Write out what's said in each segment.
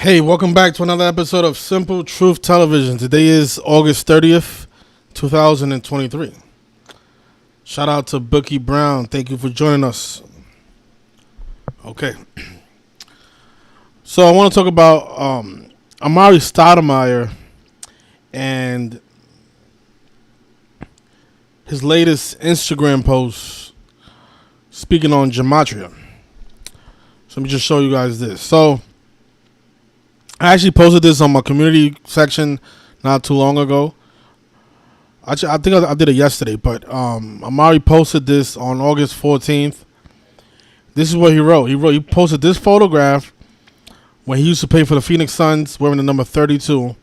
Hey, welcome back to another episode of Simple Truth Television. Today is August 30th, 2023. Shout out to Bookie Brown. Thank you for joining us. Okay. So I want to talk about Amar'e Stoudemire and his latest Instagram post speaking on gematria. So let me just show you guys this. So I actually posted this on my community section not too long ago. I think I did it yesterday, but Amar'e posted this on August 14th. This is what he wrote. He posted this photograph when he used to play for the Phoenix Suns wearing the number 32.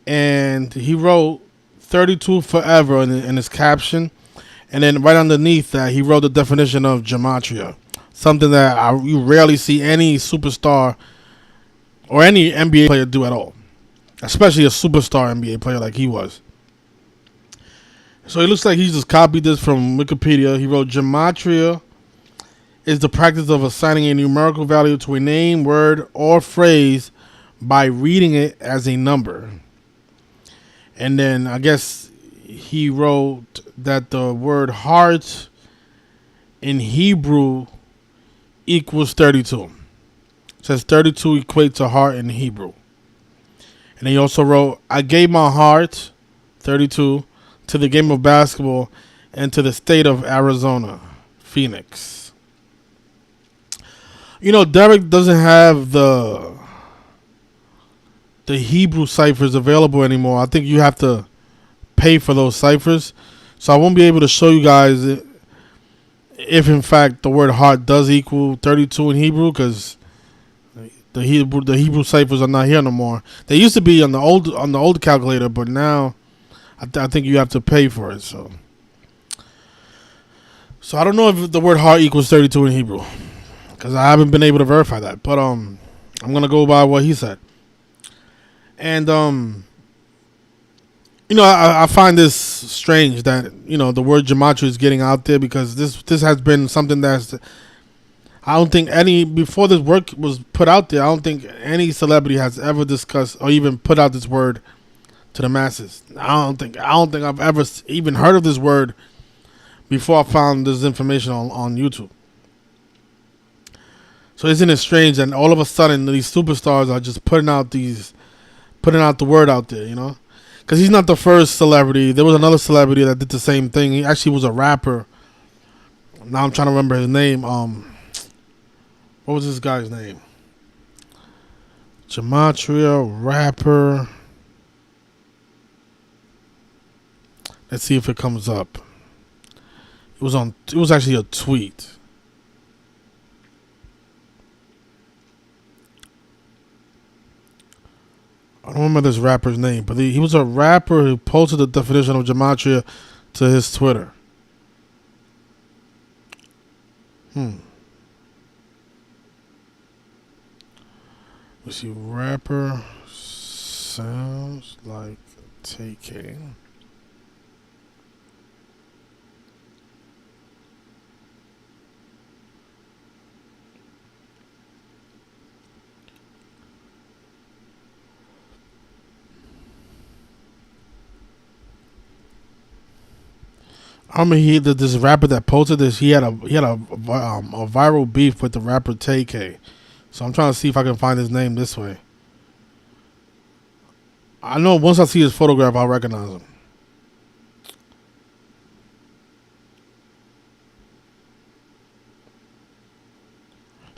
And he wrote 32 forever in his caption. And then right underneath that, he wrote the definition of gematria. Something that you rarely see any superstar or any NBA player do at all. Especially a superstar NBA player like he was. So it looks like he just copied this from Wikipedia. He wrote, gematria is the practice of assigning a numerical value to a name, word, or phrase by reading it as a number. And then I guess he wrote that the word heart in Hebrew equals 32. It says 32 equate to heart in Hebrew. And he also wrote, I gave my heart, 32, to the game of basketball and to the state of Arizona, Phoenix. You know, Derek doesn't have the Hebrew ciphers available anymore. I think you have to pay for those ciphers. So I won't be able to show you guys if in fact the word heart does equal 32 in Hebrew, because the Hebrew ciphers are not here no more. They used to be on the old calculator, but now I think you have to pay for it. So I don't know if the word heart equals 32 in Hebrew, because I haven't been able to verify that. But I'm gonna go by what he said. And you know, I find this strange that, you know, the word gematria is getting out there, because this has been something that's, I don't think before this work was put out there, I don't think any celebrity has ever discussed or even put out this word to the masses. I don't think I've ever even heard of this word before I found this information on YouTube. So isn't it strange that all of a sudden these superstars are just putting out the word out there, you know? Because he's not the first celebrity. There was another celebrity that did the same thing. He actually was a rapper. Now I'm trying to remember his name. What was this guy's name? Gematria rapper. Let's see if it comes up. It was actually a tweet. I don't remember this rapper's name, but he was a rapper who posted the definition of gematria to his Twitter. Let's see, rapper sounds like taking. I mean, this rapper that posted this, he had a viral beef with the rapper TK. So I'm trying to see if I can find his name this way. I know once I see his photograph, I'll recognize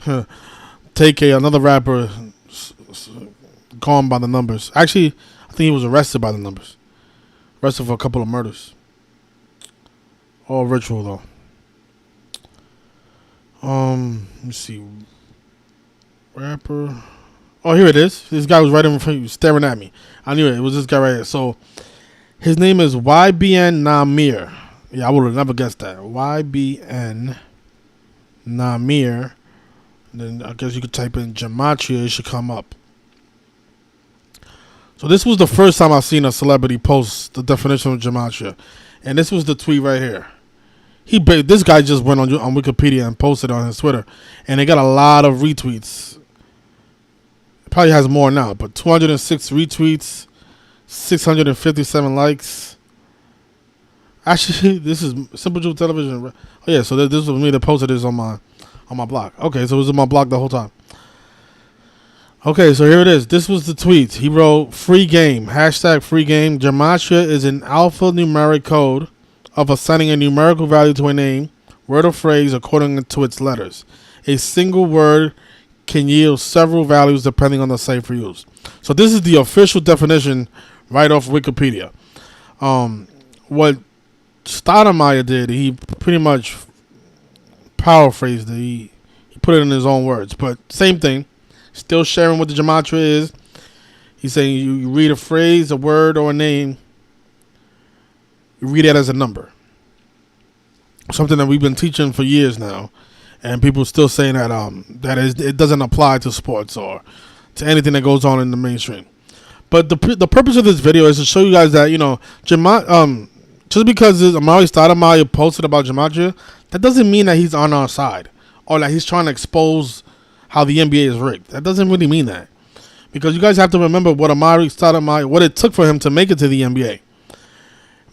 him. TK, another rapper gone by the numbers. Actually, I think he was arrested by the numbers. Arrested for a couple of murders. All ritual though. Let me see. Rapper. Oh, here it is. This guy was right in front of you, staring at me. I knew it. It was this guy right here. So his name is YBN Namir. Yeah, I would have never guessed that. YBN Namir. And then I guess you could type in gematria. It should come up. So this was the first time I've seen a celebrity post the definition of gematria. And this was the tweet right here. This guy just went on Wikipedia and posted on his Twitter, and it got a lot of retweets. probably has more now, but 206 retweets, 657 likes. Actually, this is Simple Truth Television. Oh yeah, so this was me that posted this on my blog. Okay, so it was on my blog the whole time. Okay, so here it is. This was the tweet. He wrote, free game, hashtag free game. Gematria is an alphanumeric code of assigning a numerical value to a name, word or phrase according to its letters. A single word can yield several values depending on the cipher used. So this is the official definition right off Wikipedia. What Stoudemire did, he pretty much paraphrased it. He put it in his own words, but same thing. Still sharing what the gematria is. He's saying you read a phrase, a word, or a name. You read it as a number. Something that we've been teaching for years now, and people still saying that it doesn't apply to sports or to anything that goes on in the mainstream. But the purpose of this video is to show you guys that just because Amar'e Stoudemire posted about gematria, that doesn't mean that he's on our side or that he's trying to expose how the NBA is rigged. That doesn't really mean that, because you guys have to remember what Amar'e Stoudemire, what it took for him to make it to the NBA.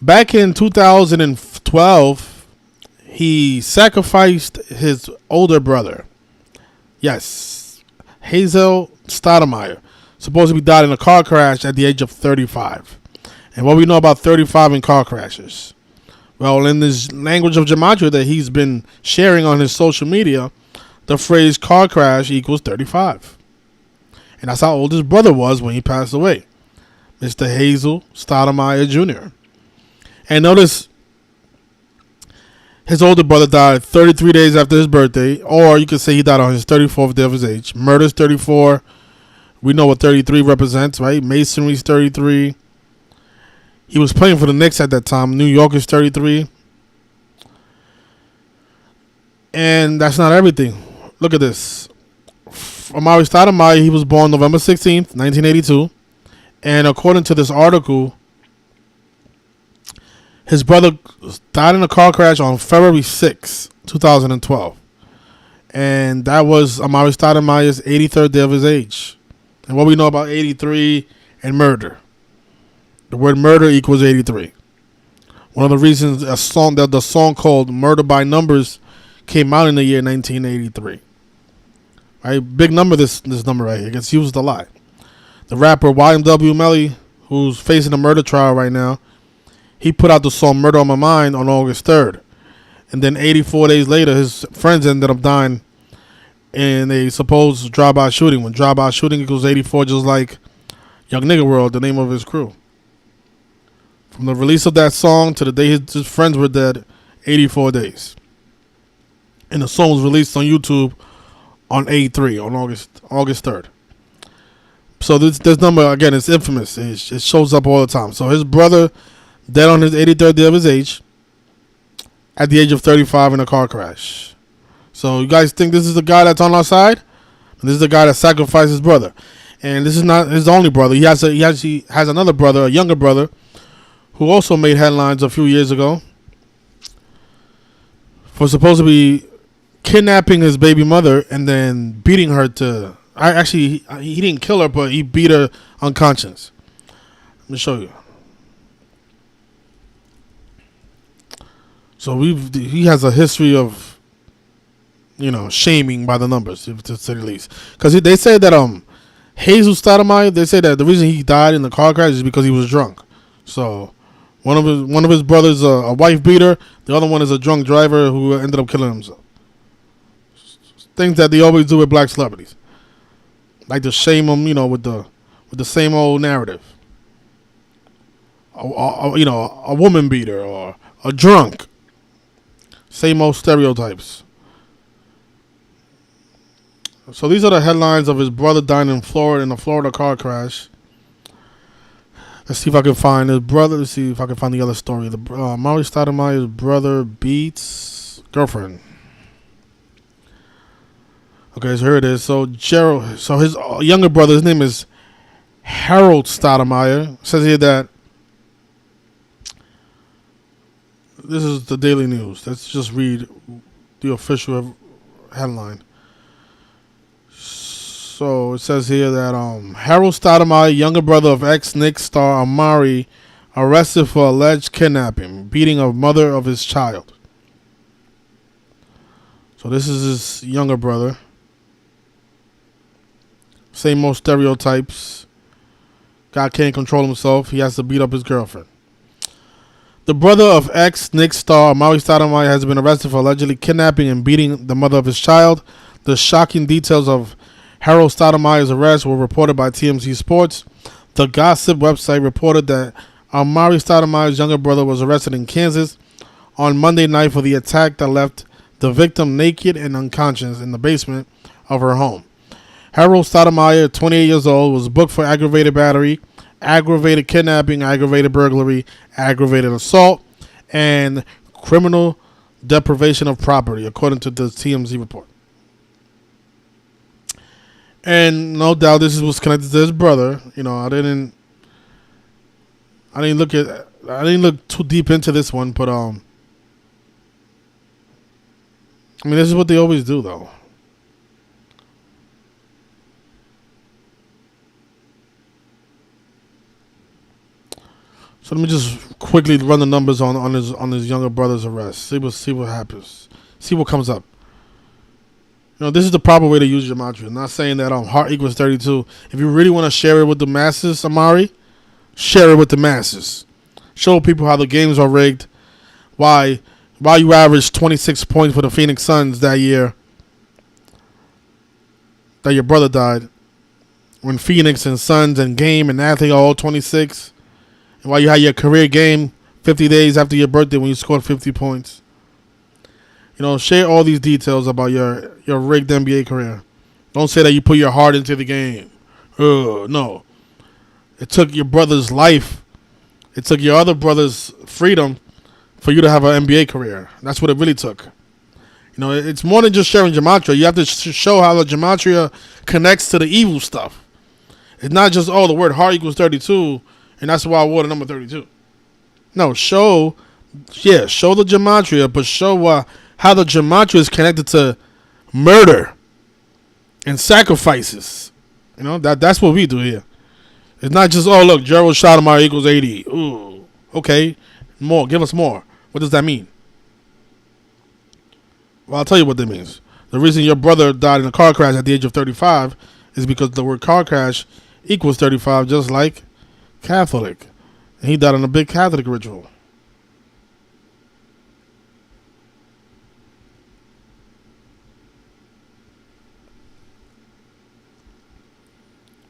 Back in 2012, he sacrificed his older brother. Yes, Hazel Stoudemire supposedly died in a car crash at the age of 35. And what we know about 35 in car crashes? Well, in this language of gematria that he's been sharing on his social media, the phrase car crash equals 35. And that's how old his brother was when he passed away, Mr. Hazel Stoudemire Jr. And notice his older brother died 33 days after his birthday, or you could say he died on his 34th day of his age. Murder's 34. We know what 33 represents, right? Masonry's 33. He was playing for the Knicks at that time. New York is 33. And that's not everything. Look at this. Amar'e Stoudemire, he was born November 16th, 1982. And according to this article, his brother died in a car crash on February 6, 2012. And that was Amar'e Stoudemire's 83rd day of his age. And what we know about 83 and murder. The word murder equals 83. One of the reasons the song called Murder by Numbers came out in the year 1983. Right? Big number, this number right here. It gets used a lot. The rapper YMW Melly, who's facing a murder trial right now, he put out the song Murder on My Mind on August 3rd. And then 84 days later, his friends ended up dying in a supposed drive-by shooting. When drive-by shooting equals 84, just like Young Nigga World, the name of his crew. From the release of that song to the day his friends were dead, 84 days. And the song was released on YouTube on A3 on August 3rd. So this number, again, it's infamous. It shows up all the time. So his brother dead on his 83rd day of his age at the age of 35 in a car crash. So you guys think this is the guy that's on our side? This is the guy that sacrificed his brother. And this is not his only brother. He has another brother, a younger brother, who also made headlines a few years ago for supposedly kidnapping his baby mother and then beating her to... he didn't kill her, but he beat her unconscious. Let me show you. So he has a history of, shaming by the numbers, to say the least. Because they say that Hazel Stoudemire, they say that the reason he died in the car crash is because he was drunk. So one of his brothers a wife beater, the other one is a drunk driver who ended up killing himself. Things that they always do with black celebrities, like to shame them, with the same old narrative. A woman beater or a drunk. Same old stereotypes. So these are the headlines of his brother dying in Florida in a Florida car crash. Let's see if I can find his brother. Let's see if I can find the other story. Amar'e Stoudemire's brother beats girlfriend. Okay, so here it is. So his younger brother, his name is Harold Stoudemire. It says here that this is the Daily News. Let's just read the official headline. So it says here that Harold Stoudemire, younger brother of ex-Knicks star Amar'e, arrested for alleged kidnapping, beating of mother of his child. So this is his younger brother. Same old stereotypes. Guy can't control himself. He has to beat up his girlfriend. The brother of ex-Knicks star Amar'e Stoudemire has been arrested for allegedly kidnapping and beating the mother of his child. The shocking details of Harold Stoudemire's arrest were reported by TMZ Sports. The gossip website reported that Amar'e Stoudemire's younger brother was arrested in Kansas on Monday night for the attack that left the victim naked and unconscious in the basement of her home. Harold Stoudemire, 28 years old, was booked for aggravated battery, aggravated kidnapping, aggravated burglary, aggravated assault, and criminal deprivation of property, according to the TMZ report. And no doubt this was connected to his brother. You know, I didn't look too deep into this one, but I mean, this is what they always do, though. So let me just quickly run the numbers on his younger brother's arrest. See what happens. See what comes up. You know, this is the proper way to use gematria. I'm not saying that heart equals 32. If you really want to share it with the masses, Amar'e, share it with the masses. Show people how the games are rigged. Why you averaged 26 points for the Phoenix Suns that year that your brother died. When Phoenix and Suns and Game and Athlete are all 26. And why you had your career game 50 days after your birthday when you scored 50 points. You know, share all these details about your rigged NBA career. Don't say that you put your heart into the game. No. It took your brother's life. It took your other brother's freedom for you to have an NBA career. That's what it really took. You know, it's more than just sharing gematria. You have to show how the gematria connects to the evil stuff. It's not just, the word heart equals 32, and that's why I wore the number 32. No, show the gematria, but show how the gematria is connected to murder and sacrifices. You know, that's what we do here. It's not just, look, Gerald Stoudemire equals 80. Ooh, okay, more. Give us more. What does that mean? Well, I'll tell you what that means. The reason your brother died in a car crash at the age of 35 is because the word car crash equals 35, just like Catholic. And he died in a big Catholic ritual.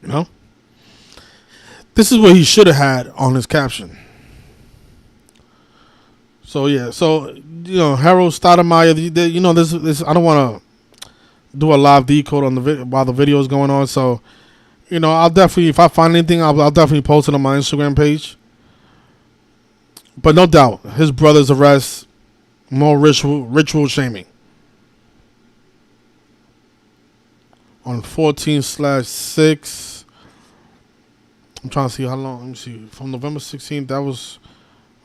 You know? This is what he should have had on his caption. So, yeah. So, you know, Harold Stoudemire, you know, this I don't want to do a live decode on the while the video is going on. So, you know, I'll definitely, if I find anything, I'll definitely post it on my Instagram page. But no doubt, his brother's arrest, more ritual shaming. On 14/6. I'm trying to see how long. Let me see. From November 16th, that was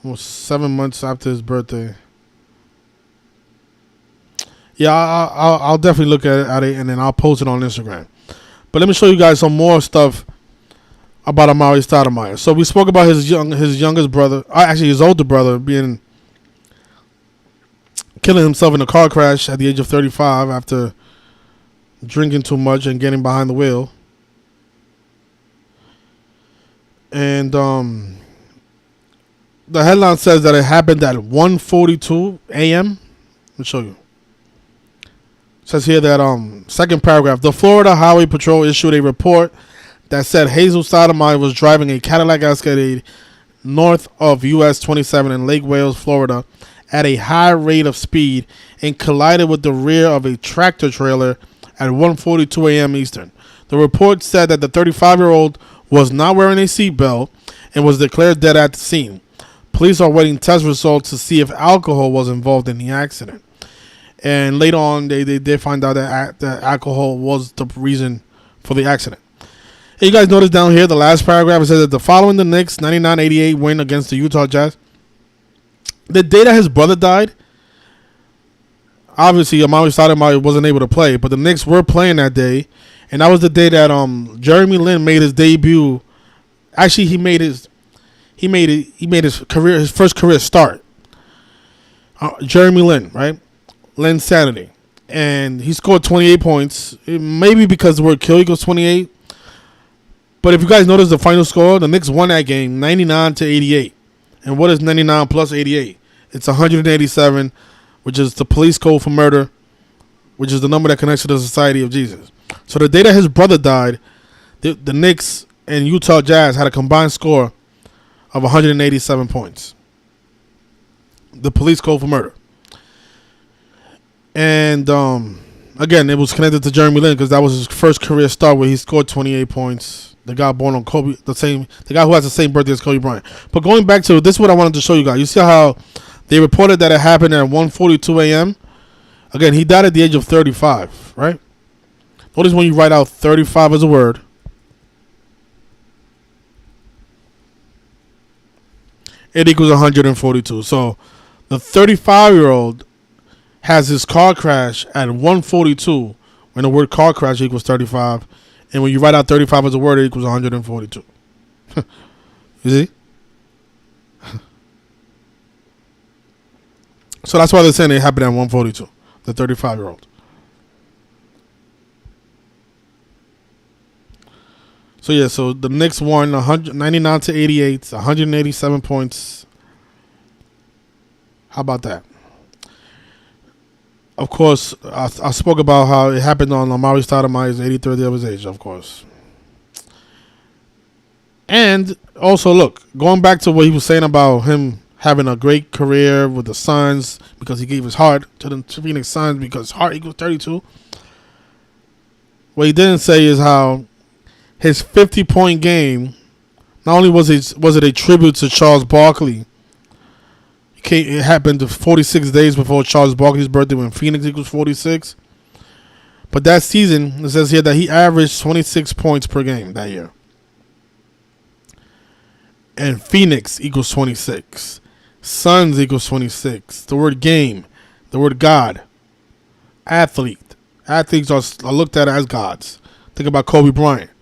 almost 7 months after his birthday. Yeah, I'll definitely look at it and then I'll post it on Instagram. But let me show you guys some more stuff about Amar'e Stoudemire. So we spoke about his youngest brother, actually his older brother, killing himself in a car crash at the age of 35 after drinking too much and getting behind the wheel. And the headline says that it happened at 1:42 a.m. Let me show you. It says here that second paragraph, the Florida Highway Patrol issued a report that said Hazel Stoudemire was driving a Cadillac Escalade north of US 27 in Lake Wales, Florida, at a high rate of speed and collided with the rear of a tractor trailer at 1:42 a.m. Eastern. The report said that the 35-year-old was not wearing a seatbelt and was declared dead at the scene. Police are waiting test results to see if alcohol was involved in the accident. And later on, they did find out that alcohol was the reason for the accident. Hey, you guys notice down here, the last paragraph, it says that following the Knicks' 99-88 win against the Utah Jazz, the day that his brother died, obviously Amar'e Stoudemire wasn't able to play, but the Knicks were playing that day, and that was the day that Jeremy Lin made his debut. Actually, he made his first career start. Jeremy Lin, right? Lin Sanity, and he scored 28 points. Maybe because the word kill equals 28. But if you guys notice the final score, the Knicks won that game 99-88. And what is 99 plus 88? It's 187, which is the police code for murder, which is the number that connects to the Society of Jesus. So the day that his brother died, the Knicks and Utah Jazz had a combined score of 187 points. The police code for murder. And again, it was connected to Jeremy Lin because that was his first career start where he scored 28 points. The guy born on the guy who has the same birthday as Kobe Bryant. But going back to this, is what I wanted to show you guys. You see how they reported that it happened at 1:42 a.m. Again, he died at the age of 35, right? Notice when you write out 35 as a word, it equals 142. So the 35-year-old has his car crash at 1:42 when the word car crash equals 35. And when you write out 35 as a word, it equals 142. You see? So that's why they're saying it happened at 1:42. The 35-year-old. So yeah, so the Knicks won 99-88, 187 points. How about that? Of course, I spoke about how it happened on Amar'e Stoudemire's 83rd year of his age, of course. And also, look, going back to what he was saying about him having a great career with the Suns because he gave his heart to the Phoenix Suns because heart equals 32. What he didn't say is how his 50-point game, not only was it a tribute to Charles Barkley. It happened 46 days before Charles Barkley's birthday when Phoenix equals 46. But that season, it says here that he averaged 26 points per game that year. And Phoenix equals 26. Suns equals 26. The word game, the word God, athlete. Athletes are looked at as gods. Think about Kobe Bryant.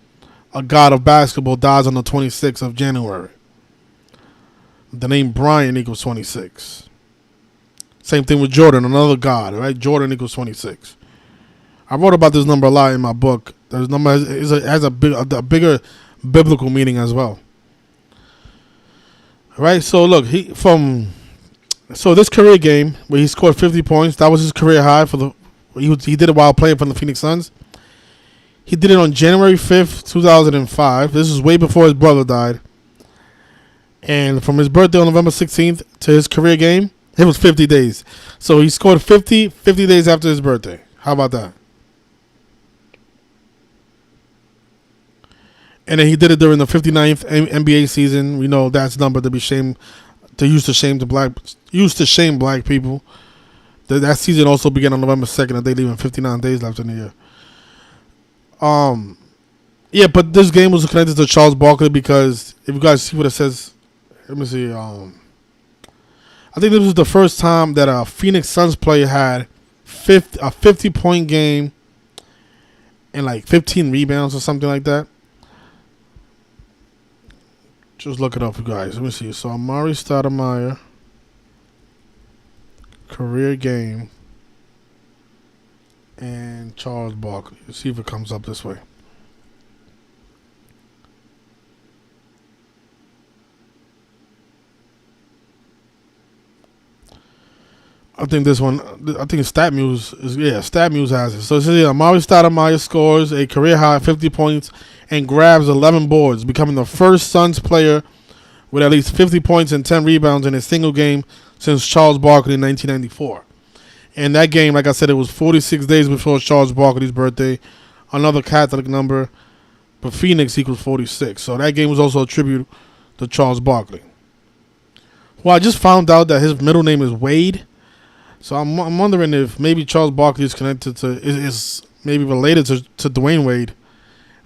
A god of basketball dies on the 26th of January. The name Brian equals 26. Same thing with Jordan, another god, right? Jordan equals 26. I wrote about this number a lot in my book. This number has a bigger biblical meaning as well. All right, so look, this career game where he scored 50 points, that was his career high he did it while playing for the Phoenix Suns. He did it on January 5th, 2005. This is way before his brother died. And from his birthday on November 16th to his career game, it was 50 days. So he scored 50 days after his birthday. How about that? And then he did it during the 59th NBA season. We know that's number to be shamed, used to shame black people. That season also began on November 2nd, and they leaving 59 days left in the year. Yeah, but this game was connected to Charles Barkley because if you guys see what it says. Let me see. I think this was the first time that a Phoenix Suns player had a 50-point game and like 15 rebounds or something like that. Just look it up, you guys. Let me see. So Amar'e Stoudemire career game and Charles Barkley. Let's see if it comes up this way. I think this one, StatMuse has it. So it says here, Amar'e Stoudemire scores a career high 50 points and grabs 11 boards, becoming the first Suns player with at least 50 points and 10 rebounds in a single game since Charles Barkley in 1994. And that game, like I said, it was 46 days before Charles Barkley's birthday, another Catholic number, but Phoenix equals 46. So that game was also a tribute to Charles Barkley. Well, I just found out that his middle name is Wade. So I'm wondering if maybe Charles Barkley is connected to is maybe related to Dwayne Wade.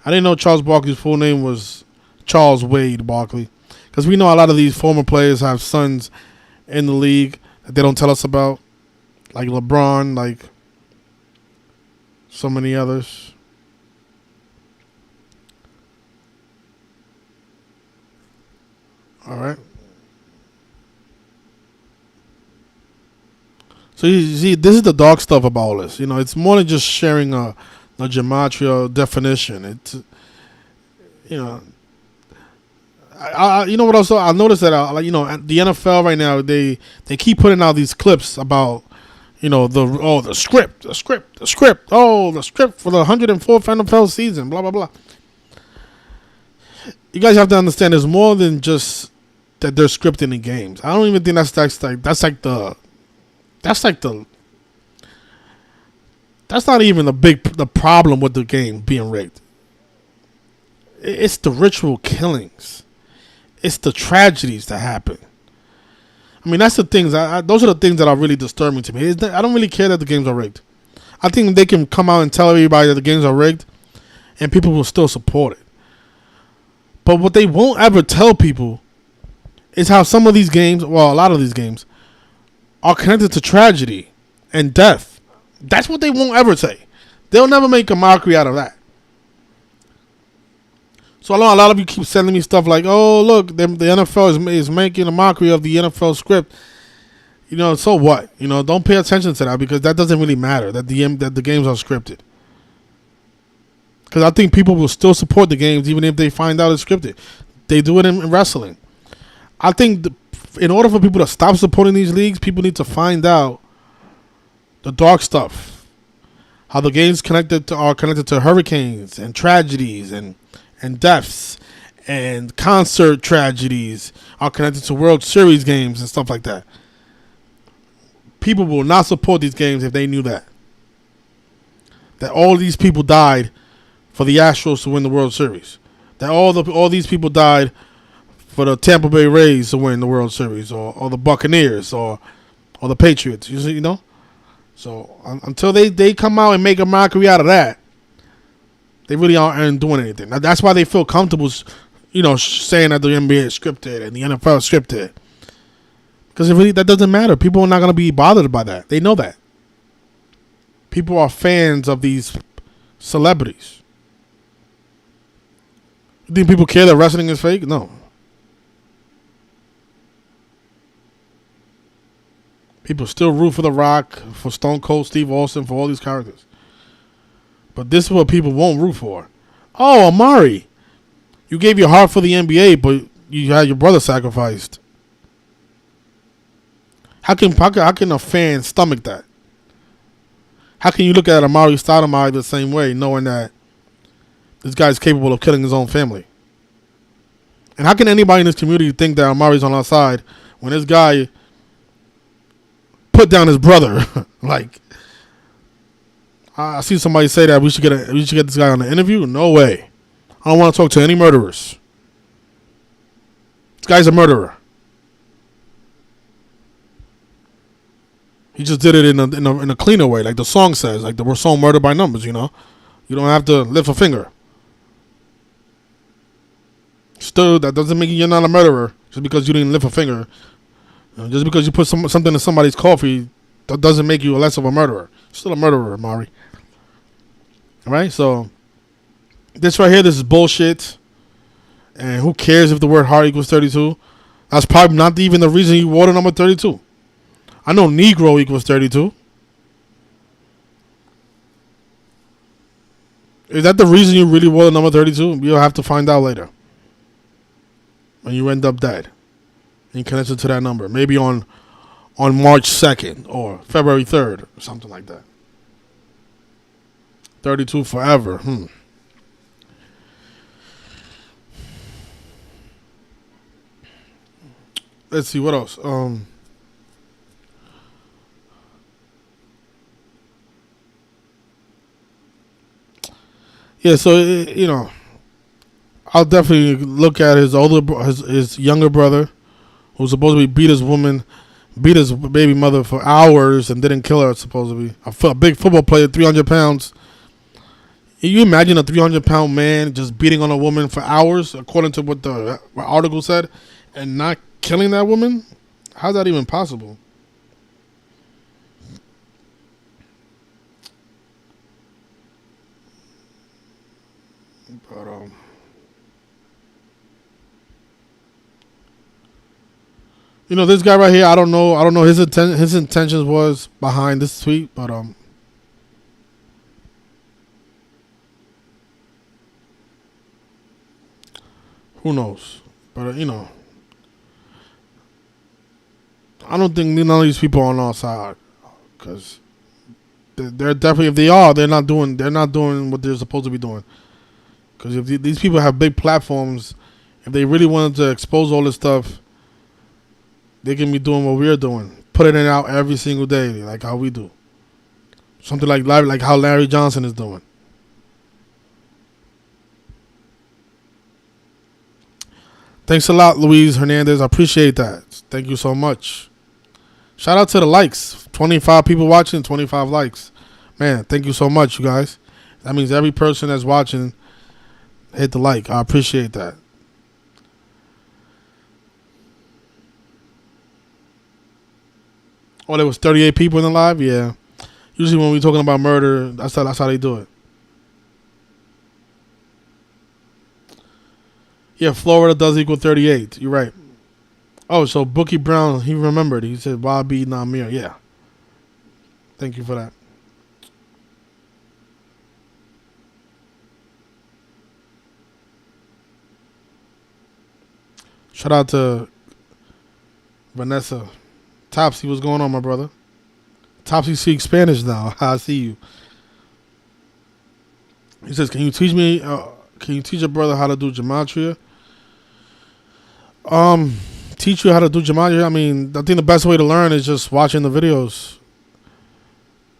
I didn't know Charles Barkley's full name was Charles Wade Barkley, because we know a lot of these former players have sons in the league that they don't tell us about, like LeBron, like so many others. All right. So you see, this is the dark stuff about all this. You know, it's more than just sharing a gematria definition. It's, you know, you know what else? I noticed that you know, at the NFL right now, they keep putting out these clips about, you know, the script oh, the script for the 104th NFL season, blah blah blah. You guys have to understand, there's more than just that they're scripting the games. I don't even think that's not even the problem with the game being rigged. It's the ritual killings. It's the tragedies that happen. I mean, that's the things. Those are the things that are really disturbing to me. I don't really care that the games are rigged. I think they can come out and tell everybody that the games are rigged, and people will still support it. But what they won't ever tell people is how some of these games, well, a lot of these games, are connected to tragedy and death. That's what they won't ever say. They'll never make a mockery out of that. So I know a lot of you keep sending me stuff like, "Oh, look, the NFL is making a mockery of the NFL script." You know, so what? You know, don't pay attention to that, because that doesn't really matter. That the games are scripted. Because I think people will still support the games even if they find out it's scripted. They do it in wrestling. I think in order for people to stop supporting these leagues, people need to find out the dark stuff. How the games are connected to hurricanes and tragedies and deaths, and concert tragedies are connected to World Series games and stuff like that. People will not support these games if they knew that all these people died for the Astros to win the World Series. That all these people died for the Tampa Bay Rays to win the World Series, or the Buccaneers, or the Patriots. You know. So until they come out and make a mockery out of that, they really aren't doing anything. Now, that's why they feel comfortable, you know, saying that the NBA is scripted and the NFL is scripted. Because really, that doesn't matter. People are not going to be bothered by that. They know that. People are fans of these celebrities. You think people care that wrestling is fake? No. People still root for The Rock, for Stone Cold Steve Austin, for all these characters. But this is what people won't root for. Oh, Amar'e, you gave your heart for the NBA, but you had your brother sacrificed. How can a fan stomach that? How can you look at Amar'e Stoudemire the same way, knowing that this guy's capable of killing his own family? And how can anybody in this community think that Amar'e's on our side when this guy put down his brother? Like, I see somebody say that we should get this guy on an interview. No way. I don't want to talk to any murderers. This guy's a murderer. He just did it in a cleaner way, like the song says, like the song "Murder by Numbers." You know, you don't have to lift a finger. Still, that doesn't mean you're not a murderer just because you didn't lift a finger. Just because you put something in somebody's coffee, that doesn't make you less of a murderer. Still a murderer, Amar'e. All right, so this right here, this is bullshit. And who cares if the word heart equals 32? That's probably not even the reason you wore the number 32. I know Negro equals 32. Is that the reason you really wore the number 32? You'll have to find out later. When you end up dead. And connected to that number. Maybe on March 2nd or February 3rd or something like that. 32 forever. Let's see, what else? Yeah, so, you know, I'll definitely look at his younger brother, who's supposed to beat his baby mother for hours and didn't kill her, supposedly. A big football player, 300 pounds. Can you imagine a 300-pound man just beating on a woman for hours, according to what the article said, and not killing that woman? How's that even possible? But You know, this guy right here, I don't know his intentions was behind this tweet, but who knows? But you know, I don't think none of these people are on our side, because they're definitely, if they are, they're not doing what they're supposed to be doing. Because if these people have big platforms, if they really wanted to expose all this stuff, they can be doing what we're doing, putting it out every single day, like how we do. Something like how Larry Johnson is doing. Thanks a lot, Luis Hernandez. I appreciate that. Thank you so much. Shout out to the likes. 25 people watching, 25 likes. Man, thank you so much, you guys. That means every person that's watching hit the like. I appreciate that. Oh, there was 38 people in the live? Yeah. Usually when we're talking about murder, that's how they do it. Yeah, Florida does equal 38. You're right. Oh, so Bookie Brown, he remembered. He said, Bobby Namir. Yeah. Thank you for that. Shout out to Vanessa. Topsy, what's going on, my brother? Topsy speaks Spanish now. I see you. He says, can you teach a brother how to do gematria? Teach you how to do gematria? I mean, I think the best way to learn is just watching the videos.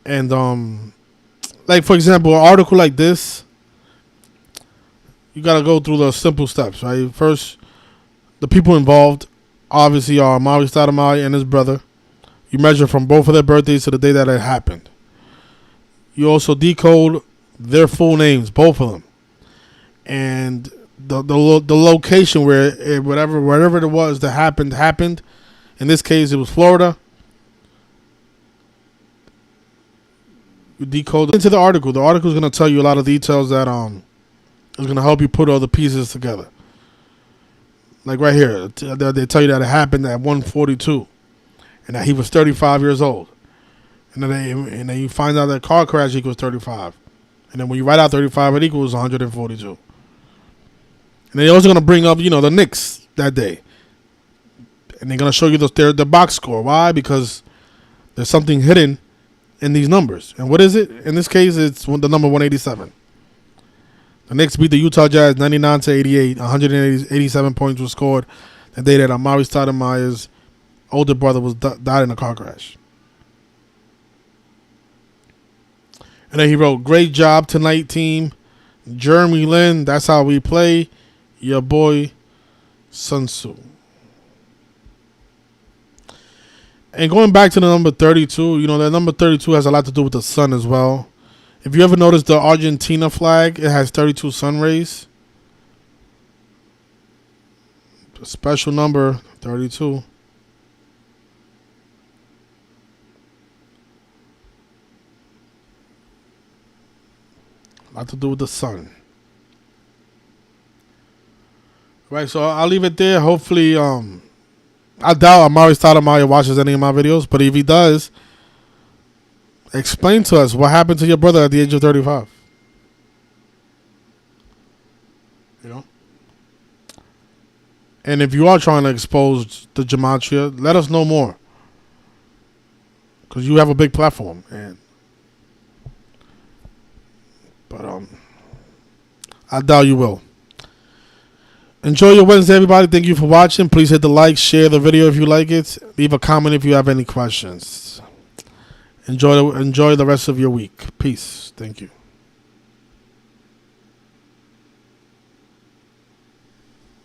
And, like, for example, an article like this, you got to go through the simple steps, right? First, the people involved obviously are Amar'e Stoudemire and his brother. You measure from both of their birthdays to the day that it happened. You also decode their full names, both of them, and the location where wherever it was that happened. In this case, it was Florida. You decode into the article. The article is going to tell you a lot of details that is going to help you put all the pieces together. Like right here, they tell you that it happened at 1:42, and that he was 35 years old. And then you find out that car crash equals 35. And then when you write out 35, it equals 142. And they're also going to bring up, the Knicks that day. And they're going to show you the box score. Why? Because there's something hidden in these numbers. And what is it? In this case, it's the number 187. The Knicks beat the Utah Jazz 99-88. 187 points were scored the day that Amar'e Stoudemire's older brother died in a car crash. And then he wrote, great job tonight, team. Jeremy Lin, that's how we play. Your boy, Sun Tzu. And going back to the number 32, that number 32 has a lot to do with the sun as well. If you ever notice the Argentina flag, it has 32 sun rays. A special number, 32. A lot to do with the sun. Right, so I'll leave it there. Hopefully, I doubt Amar'e Stoudemire watches any of my videos, but if he does, explain to us what happened to your brother at the age of 35. And if you are trying to expose the gematria, let us know more, because you have a big platform. But I doubt you will. Enjoy your Wednesday, everybody. Thank you for watching. Please hit the like, share the video if you like it. Leave a comment if you have any questions. Enjoy the rest of your week. Peace. Thank you.